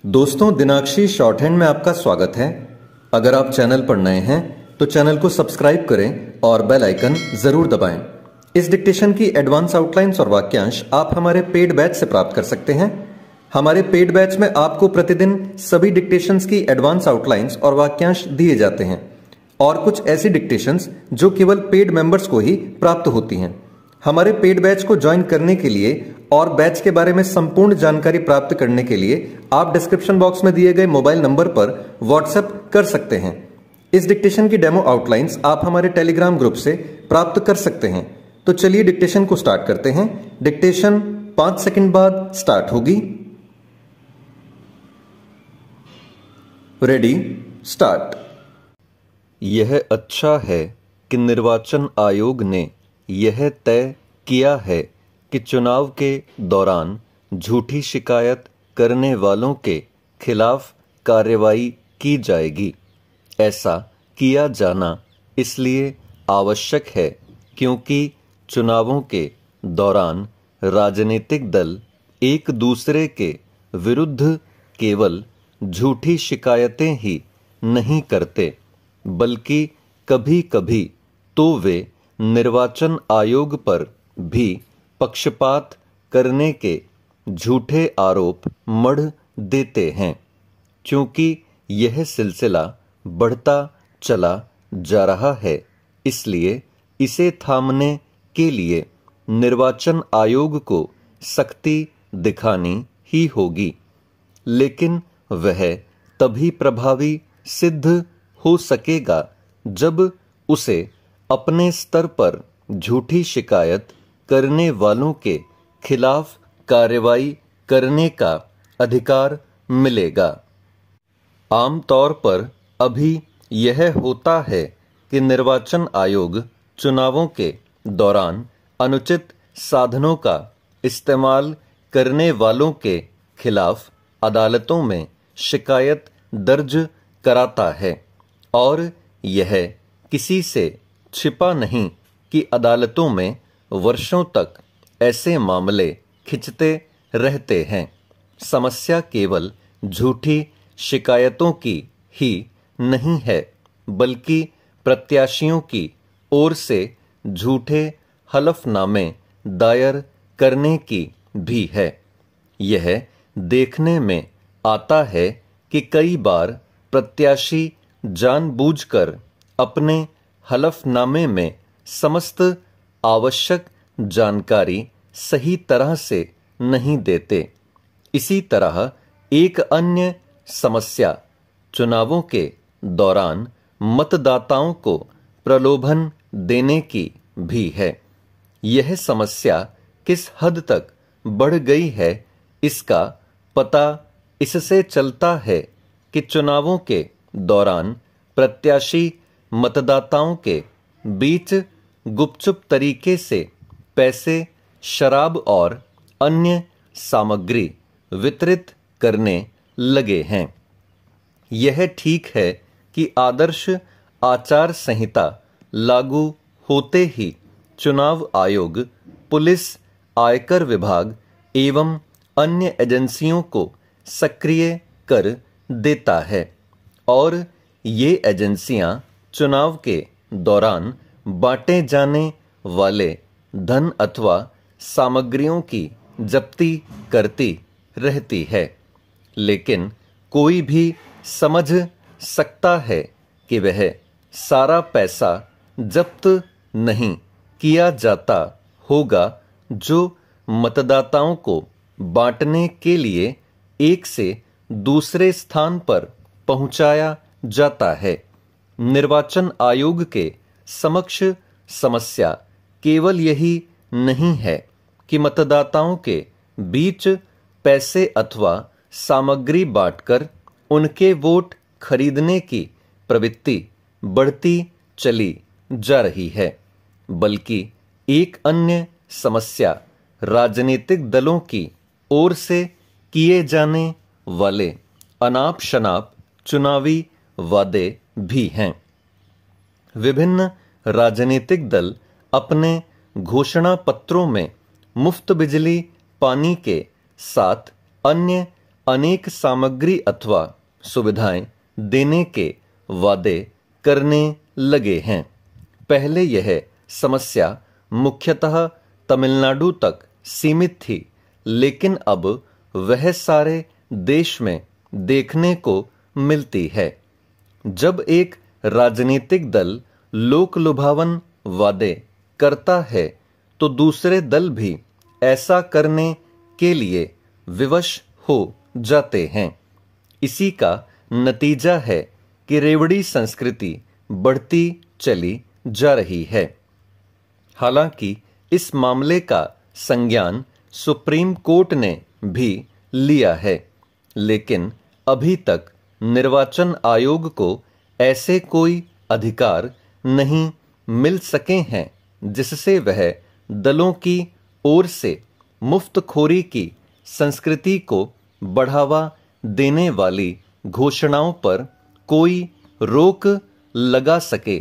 दोस्तों, दिनाक्षी short hand में आपका स्वागत है। अगर आप चैनल पर नए हैं तो चैनल को सब्सक्राइब करें और बेल आइकन जरूर दबाएं। इस डिक्टेशन की एडवांस आउटलाइंस और वाक्यांश आप हमारे पेड बैच से प्राप्त कर सकते हैं। हमारे पेड बैच में आपको प्रतिदिन सभी डिक्टेशंस की एडवांस आउटलाइंस और वाक्यांश दिए जाते हैं और कुछ ऐसी डिक्टेशंस जो केवल पेड मेंबर्स को ही प्राप्त होती हैं। हमारे पेड बैच को ज्वाइन करने के लिए और बैच के बारे में संपूर्ण जानकारी प्राप्त करने के लिए आप डिस्क्रिप्शन बॉक्स में दिए गए मोबाइल नंबर पर व्हाट्सएप कर सकते हैं। इस डिक्टेशन की डेमो आउटलाइंस आप हमारे टेलीग्राम ग्रुप से प्राप्त कर सकते हैं। तो चलिए डिक्टेशन को स्टार्ट करते हैं। डिक्टेशन 5 सेकंड बाद स्टार्ट होगी। Ready, start. यह अच्छा है कि निर्वाचन आयोग ने यह तय किया है कि चुनाव के दौरान झूठी शिकायत करने वालों के खिलाफ कार्रवाई की जाएगी। ऐसा किया जाना इसलिए आवश्यक है क्योंकि चुनावों के दौरान राजनीतिक दल एक दूसरे के विरुद्ध केवल झूठी शिकायतें ही नहीं करते, बल्कि कभी-कभी तो वे निर्वाचन आयोग पर भी पक्षपात करने के झूठे आरोप मढ़ देते हैं। क्योंकि यह सिलसिला बढ़ता चला जा रहा है, इसलिए इसे थामने के लिए निर्वाचन आयोग को सख्ती दिखानी ही होगी। लेकिन वह तभी प्रभावी सिद्ध हो सकेगा जब उसे अपने स्तर पर झूठी शिकायत करने वालों के खिलाफ कार्रवाई करने का अधिकार मिलेगा। आमतौर पर अभी यह होता है कि निर्वाचन आयोग चुनावों के दौरान अनुचित साधनों का इस्तेमाल करने वालों के खिलाफ अदालतों में शिकायत दर्ज कराता है और यह किसी से छिपा नहीं कि अदालतों में वर्षों तक ऐसे मामले खिंचते रहते हैं। समस्या केवल झूठी शिकायतों की ही नहीं है, बल्कि प्रत्याशियों की ओर से झूठे हलफनामे दायर करने की भी है। यह देखने में आता है कि कई बार प्रत्याशी जानबूझकर अपने हलफनामे में समस्त आवश्यक जानकारी सही तरह से नहीं देते। इसी तरह एक अन्य समस्या चुनावों के दौरान मतदाताओं को प्रलोभन देने की भी है। यह समस्या किस हद तक बढ़ गई है, इसका पता इससे चलता है कि चुनावों के दौरान प्रत्याशी मतदाताओं के बीच गुपचुप तरीके से पैसे, शराब और अन्य सामग्री वितरित करने लगे हैं। यह ठीक है कि आदर्श आचार संहिता लागू होते ही चुनाव आयोग, पुलिस, आयकर विभाग एवं अन्य एजेंसियों को सक्रिय कर देता है और ये एजेंसियां चुनाव के दौरान बांटे जाने वाले धन अथवा सामग्रियों की जब्ती करती रहती है। लेकिन कोई भी समझ सकता है कि वह सारा पैसा जब्त नहीं किया जाता होगा जो मतदाताओं को बांटने के लिए एक से दूसरे स्थान पर पहुंचाया जाता है। निर्वाचन आयोग के समक्ष समस्या केवल यही नहीं है कि मतदाताओं के बीच पैसे अथवा सामग्री बांटकर उनके वोट खरीदने की प्रवृत्ति बढ़ती चली जा रही है, बल्कि एक अन्य समस्या राजनीतिक दलों की ओर से किए जाने वाले अनाप शनाप चुनावी वादे भी हैं। विभिन्न राजनीतिक दल अपने घोषणा पत्रों में मुफ्त बिजली, पानी के साथ अन्य अनेक सामग्री अथवा सुविधाएं देने के वादे करने लगे हैं। पहले यह समस्या मुख्यतः तमिलनाडु तक सीमित थी, लेकिन अब वह सारे देश में देखने को मिलती है। जब एक राजनीतिक दल लोक लुभावन वादे करता है तो दूसरे दल भी ऐसा करने के लिए विवश हो जाते हैं। इसी का नतीजा है कि रेवड़ी संस्कृति बढ़ती चली जा रही है। हालांकि इस मामले का संज्ञान सुप्रीम कोर्ट ने भी लिया है, लेकिन अभी तक निर्वाचन आयोग को ऐसे कोई अधिकार नहीं मिल सके हैं जिससे वह दलों की ओर से मुफ्तखोरी की संस्कृति को बढ़ावा देने वाली घोषणाओं पर कोई रोक लगा सके।